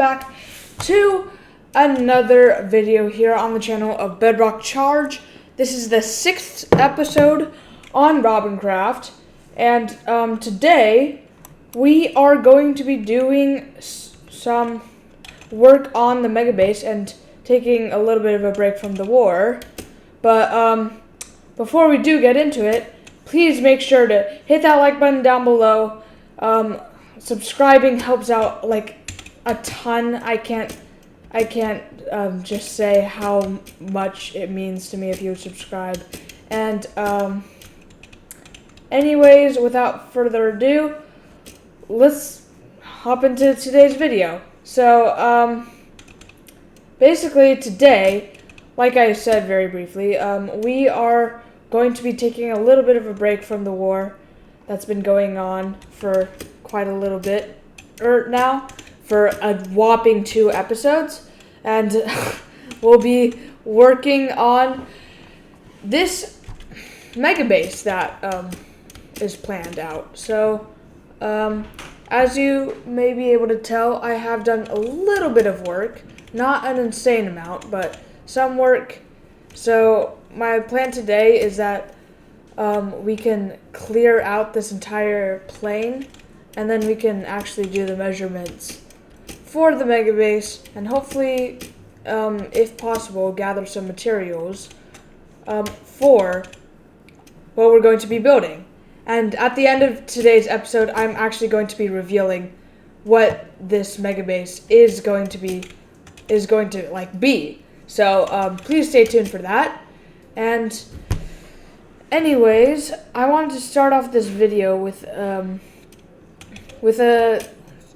back to another video here on the channel of Bedrock Charge. This is the 6th episode on Robincraft, and today we are going to be doing some work on the MEGABASE and taking a little bit of a break from the war. But before we do get into it, please make sure to hit that like button down below. Subscribing helps out like a ton. I can't just say how much it means to me if you would subscribe. And anyways, without further ado, let's hop into today's video. So basically today, like I said very briefly, we are going to be taking a little bit of a break from the war that's been going on for quite a little bit now, for a whopping 2 episodes, and we'll be working on this MEGABASE that is planned out. So as you may be able to tell, I have done a little bit of work, not an insane amount, but some work. So my plan today is that we can clear out this entire plane, and then we can actually do the measurements for the MEGABASE, and hopefully, if possible, gather some materials for what we're going to be building. And at the end of today's episode, I'm actually going to be revealing what this MEGABASE is going to be. So please stay tuned for that. And anyways, I wanted to start off this video with a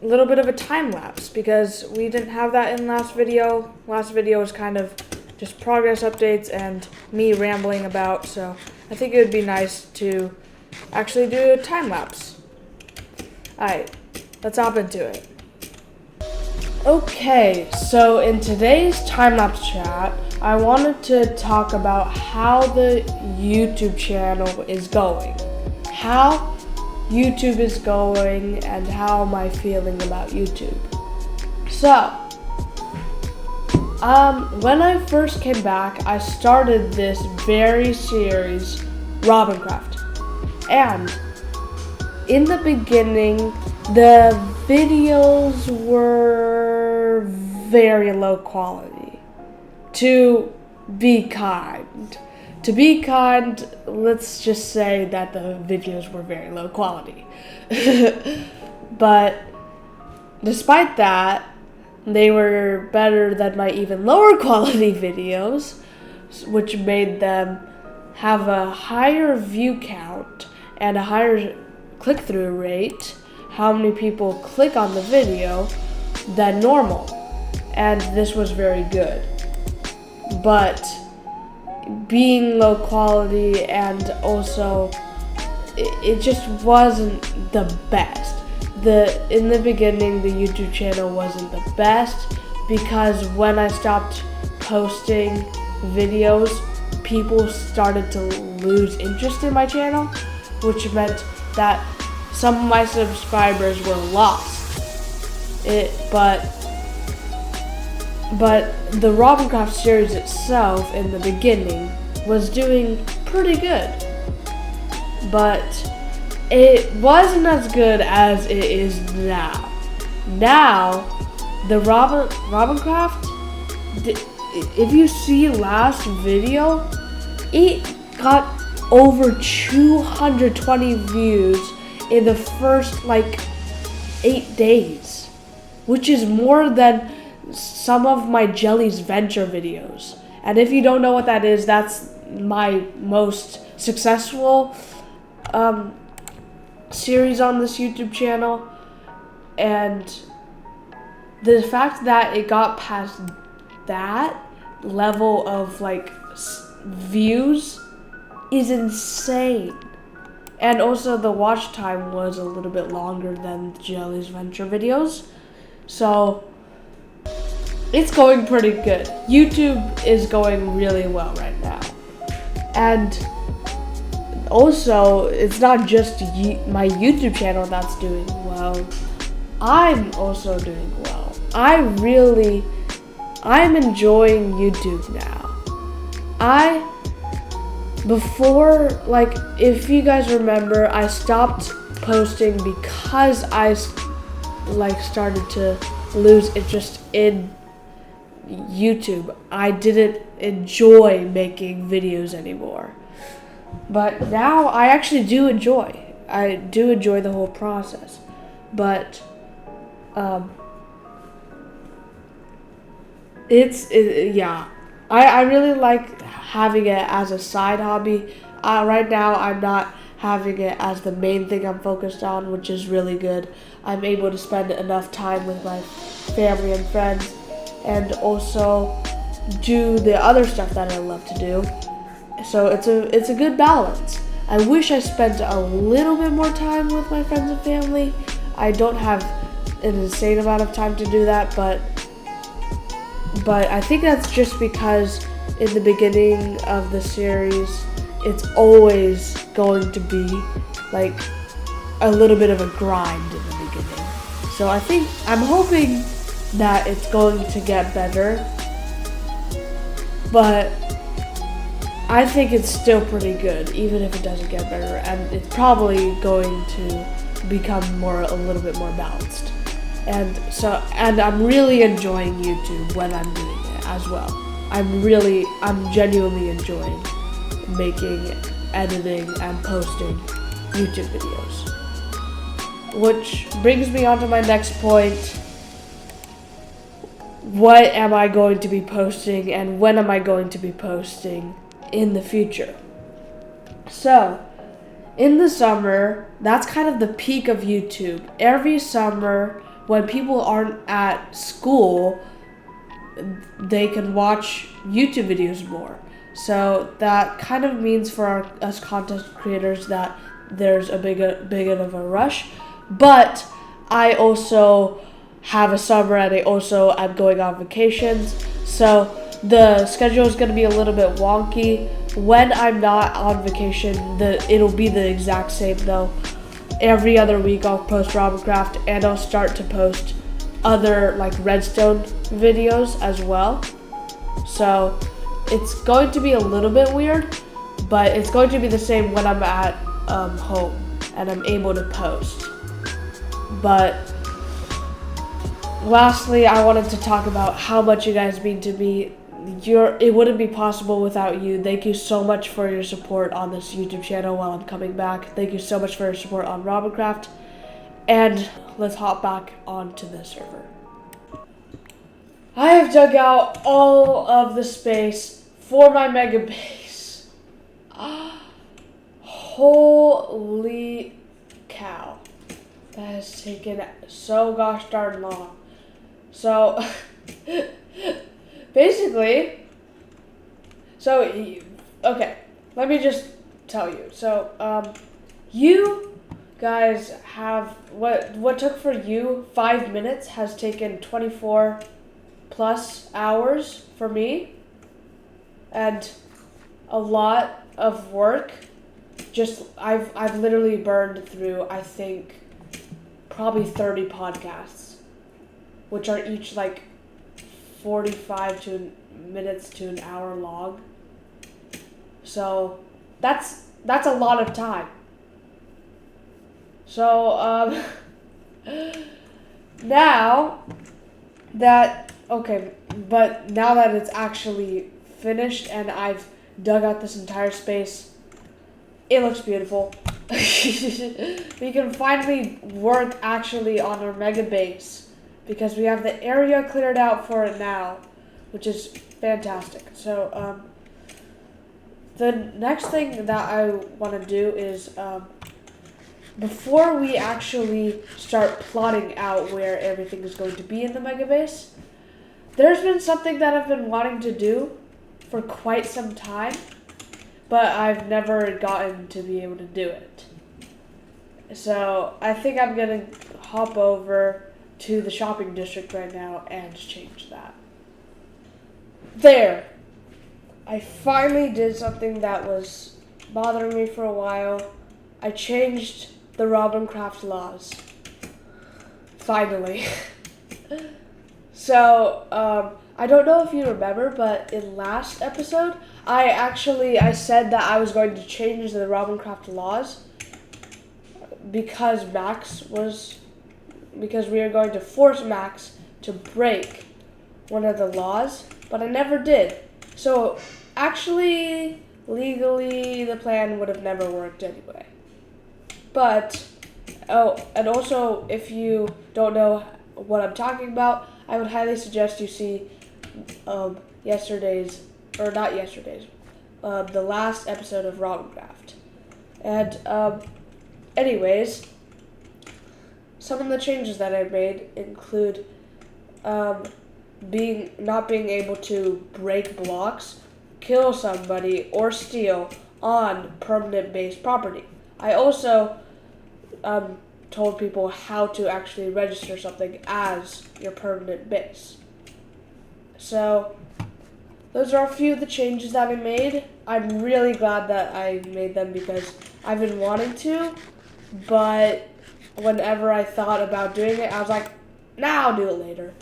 little bit of a time lapse, because we didn't have that in last video. Last video was kind of just progress updates and me rambling about, so I think it would be nice to actually do a time lapse. Alright, let's hop into it. Okay, so in today's time-lapse chat, I wanted to talk about how the YouTube channel is going. How YouTube is going and how am I feeling about YouTube. So, when I first came back, I started this very series, Robincraft. And in the beginning, the videos were very low quality. To be kind, let's just say that the videos were very low quality. But despite that, they were better than my even lower quality videos, which made them have a higher view count and a higher click-through rate, how many people click on the video, than normal. And this was very good. But being low quality, and also it just wasn't the best. In the beginning, the YouTube channel wasn't the best, because when I stopped posting videos, people started to lose interest in my channel, which meant that some of my subscribers were lost. But the Robincraft series itself in the beginning was doing pretty good. But it wasn't as good as it is now. Now, the Robincraft, if you see last video, it got over 220 views in the first 8 days, which is more than some of my Jelly's Venture videos. And if you don't know what that is, that's my most successful series on this YouTube channel. And the fact that it got past that level of views is insane. And also the watch time was a little bit longer than Jelly's Venture videos. So it's going pretty good. YouTube is going really well right now. And also, it's not just my YouTube channel that's doing well. I'm also doing well. I'm enjoying YouTube now. Before, like, if you guys remember, I stopped posting because I started to lose interest in YouTube. I didn't enjoy making videos anymore. But now I actually do enjoy. I do enjoy the whole process. But I really like having it as a side hobby. Right now I'm not having it as the main thing I'm focused on, which is really good. I'm able to spend enough time with my family and friends and also do the other stuff that I love to do. So it's a good balance. I wish I spent a little bit more time with my friends and family. I don't have an insane amount of time to do that, but I think that's just because in the beginning of the series, it's always going to be like a little bit of a grind in the beginning. So I'm hoping that it's going to get better, but I think it's still pretty good, even if it doesn't get better, and it's probably going to become a little bit more balanced. And I'm really enjoying YouTube when I'm doing it as well. I'm genuinely enjoying making, editing, and posting YouTube videos. Which brings me on to my next point. What am I going to be posting and when am I going to be posting in the future? So, in the summer, that's kind of the peak of YouTube. Every summer, when people aren't at school, they can watch YouTube videos more. So that kind of means for us content creators that there's a big of a rush. But I also have a summer and I'm going on vacations. So the schedule is going to be a little bit wonky. When I'm not on vacation, it'll be the exact same though. Every other week I'll post Robincraft and I'll start to post other like redstone videos as well. So it's going to be a little bit weird, but it's going to be the same when I'm at home and I'm able to post. But lastly, I wanted to talk about how much you guys mean to me. It wouldn't be possible without you. Thank you so much for your support on this YouTube channel while I'm coming back. Thank you so much for your support on Robincraft. And let's hop back onto the server. I have dug out all of the space for my MEGABASE. Holy cow. That has taken so gosh darn long. So, basically, okay, let me just tell you. So, you guys have, what took for you 5 minutes has taken 24 plus hours for me, and a lot of work. I've literally burned through, I think, probably 30 podcasts, which are each like 45 minutes to an hour long. So that's a lot of time. So now that it's actually finished and I've dug out this entire space, it looks beautiful. We can finally work actually on our MEGABASE because we have the area cleared out for it now, which is fantastic. So the next thing that I want to do is before we actually start plotting out where everything is going to be in the MEGABASE, there's been something that I've been wanting to do for quite some time, but I've never gotten to be able to do it. So I think I'm going to hop over to the shopping district right now and change that. There! I finally did something that was bothering me for a while. I changed the Robincraft laws. Finally. So, I don't know if you remember, but in last episode, I said that I was going to change the Robincraft laws because we are going to force Max to break one of the laws, but I never did. So, actually, legally, the plan would have never worked anyway. But, and also, if you don't know what I'm talking about, I would highly suggest you see the last episode of Robincraft. And, anyways, some of the changes that I made include not being able to break blocks, kill somebody, or steal on permanent base property. I also told people how to actually register something as your permanent base. So, those are a few of the changes that I made. I'm really glad that I made them because I've been wanting to, but whenever I thought about doing it, I was like, nah, I'll do it later.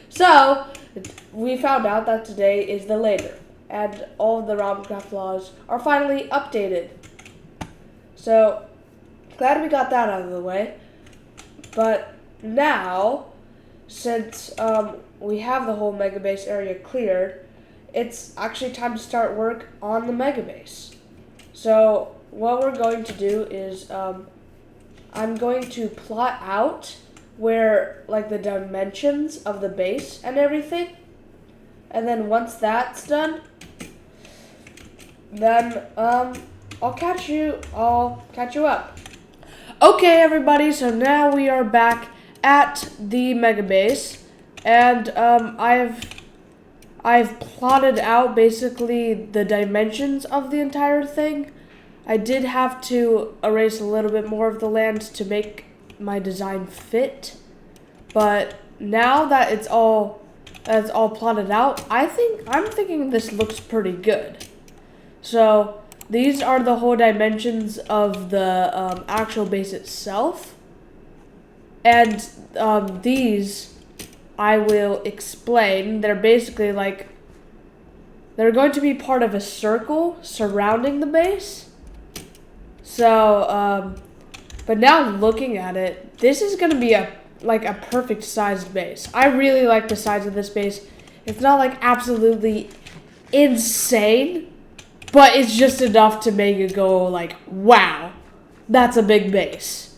So, we found out that today is the later, and all of the Robincraft laws are finally updated. So, glad we got that out of the way. But now, since we have the whole Megabase area cleared, it's actually time to start work on the Megabase. So, what we're going to do is I'm going to plot out where, like, the dimensions of the base and everything. And then once that's done, then I'll catch you up. Okay, everybody, so now we are back at the Megabase, and I've plotted out basically the dimensions of the entire thing. I did have to erase a little bit more of the land to make my design fit, but now that it's all plotted out, I'm thinking this looks pretty good. So these are the whole dimensions of the actual base itself, and these I will explain. They're basically they're going to be part of a circle surrounding the base. So, but now looking at it, this is going to be a perfect sized base. I really like the size of this base. It's not absolutely insane, but it's just enough to make it go wow, that's a big base.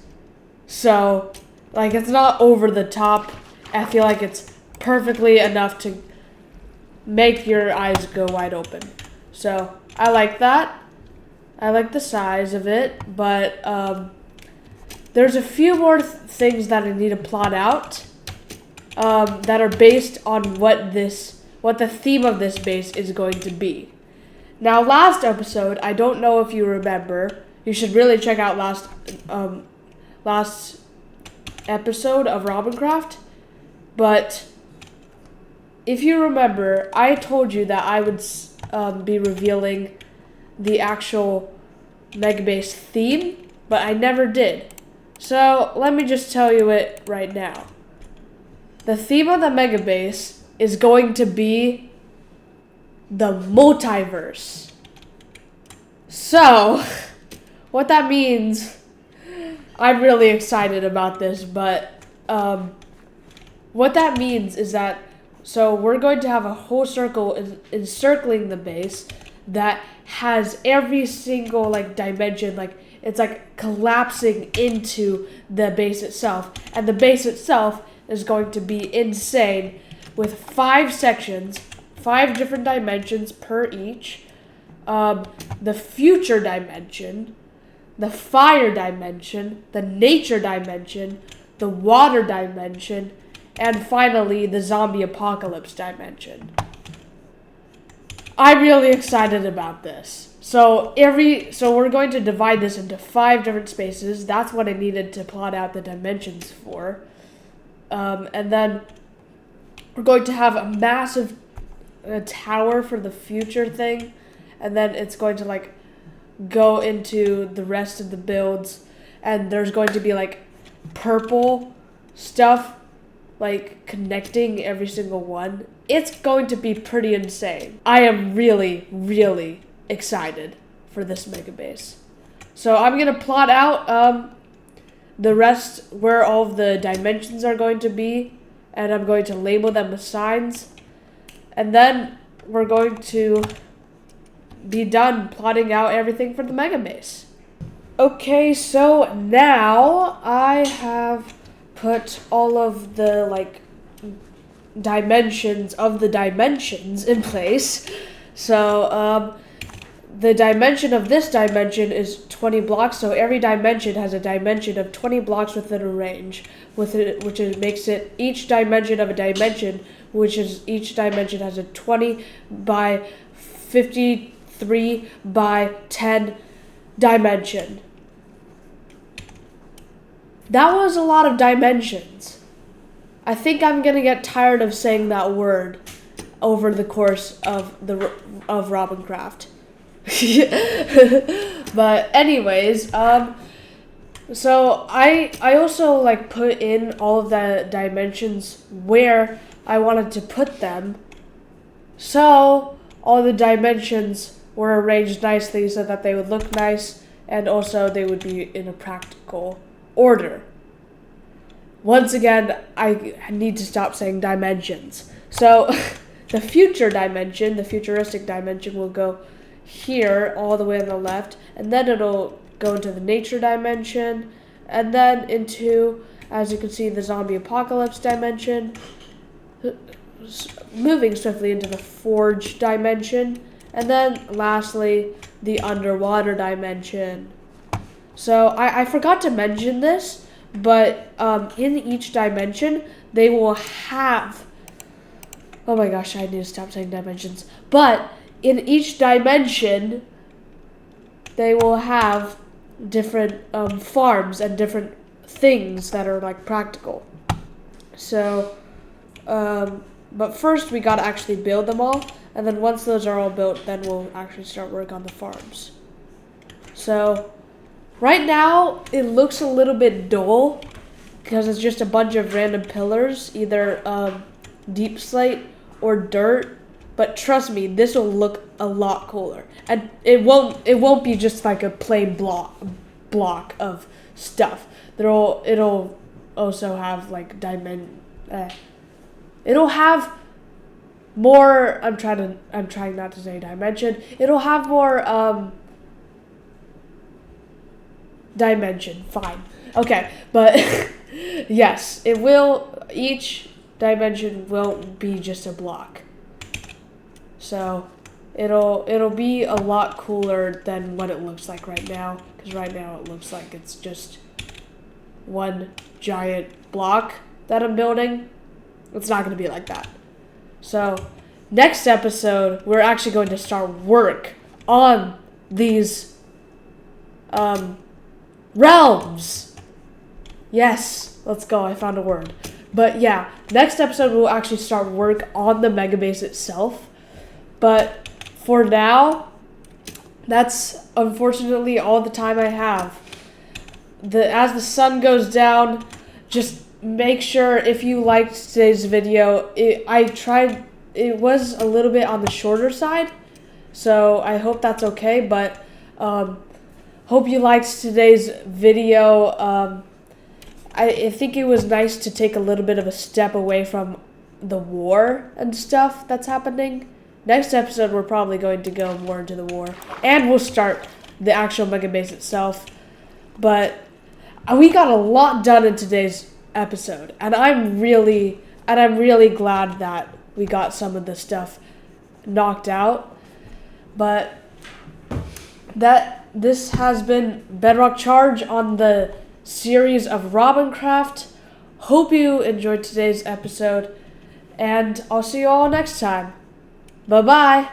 So, it's not over the top. I feel like it's perfectly enough to make your eyes go wide open. So, I like that. I like the size of it, but there's a few more things that I need to plot out that are based on what the theme of this base is going to be. Now, last episode, I don't know if you remember. You should really check out last episode of Robincraft. But if you remember, I told you that I would be revealing the actual Megabase theme, but I never did. So let me just tell you it right now. The theme of the Megabase is going to be the multiverse. So, what that means, I'm really excited about this, but what that means is that, so we're going to have a whole circle encircling the base that has every single dimension, it's collapsing into the base itself, and the base itself is going to be insane with 5 sections, 5 different dimensions per each. The future dimension, the fire dimension, the nature dimension, the water dimension, and finally the zombie apocalypse dimension. I'm really excited about this. So we're going to divide this into 5 different spaces. That's what I needed to plot out the dimensions for. And then we're going to have a massive tower for the future thing. And then it's going to go into the rest of the builds. And there's going to be purple stuff like connecting every single one, it's going to be pretty insane. I am really, really excited for this MEGABASE. So I'm gonna plot out the rest where all of the dimensions are going to be, and I'm going to label them with signs, and then we're going to be done plotting out everything for the MEGABASE. Okay, so now I have put all of the like dimensions of the dimensions in place. So the dimension of this dimension is 20 blocks, so every dimension has a dimension of 20 blocks within a range, makes it each dimension of a dimension, each dimension has a 20 by 53 by 10 dimension. That was a lot of dimensions. I think I'm gonna get tired of saying that word over the course of Robincraft. But anyways, so I also like put in all of the dimensions where I wanted to put them, so all the dimensions were arranged nicely so that they would look nice, and also they would be in a practical order. Once again, I need to stop saying dimensions. So the future dimension, the futuristic dimension, will go here all the way on the left, and then it'll go into the nature dimension, and then into, as you can see, the zombie apocalypse dimension, moving swiftly into the forge dimension, and then lastly the underwater dimension. So I forgot to mention this, but in each dimension they will have, oh my gosh, I need to stop saying dimensions, but in each dimension they will have different farms and different things that are like practical. So but first we gotta actually build them all, and then once those are all built, then we'll actually start work on the farms. So right now it looks a little bit dull because it's just a bunch of random pillars, either deep slate or dirt. But trust me, this will look a lot cooler, and it won't be just like a plain block of stuff. It'll also have like it'll have more. I'm trying not to say dimension. It'll have more dimension. Fine. Okay, but yes, it will. Each dimension won't be just a block. So it'll be a lot cooler than what it looks like right now, because right now it looks like it's just one giant block that I'm building. It's not going to be like that. So next episode, we're actually going to start work on these realms. Yes, let's go. I found a word. But yeah, next episode we'll actually start work on the MEGABASE itself. But for now, that's unfortunately all the time I have. As the sun goes down, just make sure, if you liked today's video, it was a little bit on the shorter side, so I hope that's okay, but hope you liked today's video. I think it was nice to take a little bit of a step away from the war and stuff that's happening. Next episode, we're probably going to go more into the war, and we'll start the actual MEGABASE itself. But we got a lot done in today's episode, and I'm really glad that we got some of the stuff knocked out. But this has been Bedrock Charge on the series of Robincraft. Hope you enjoyed today's episode, and I'll see you all next time. Bye-bye.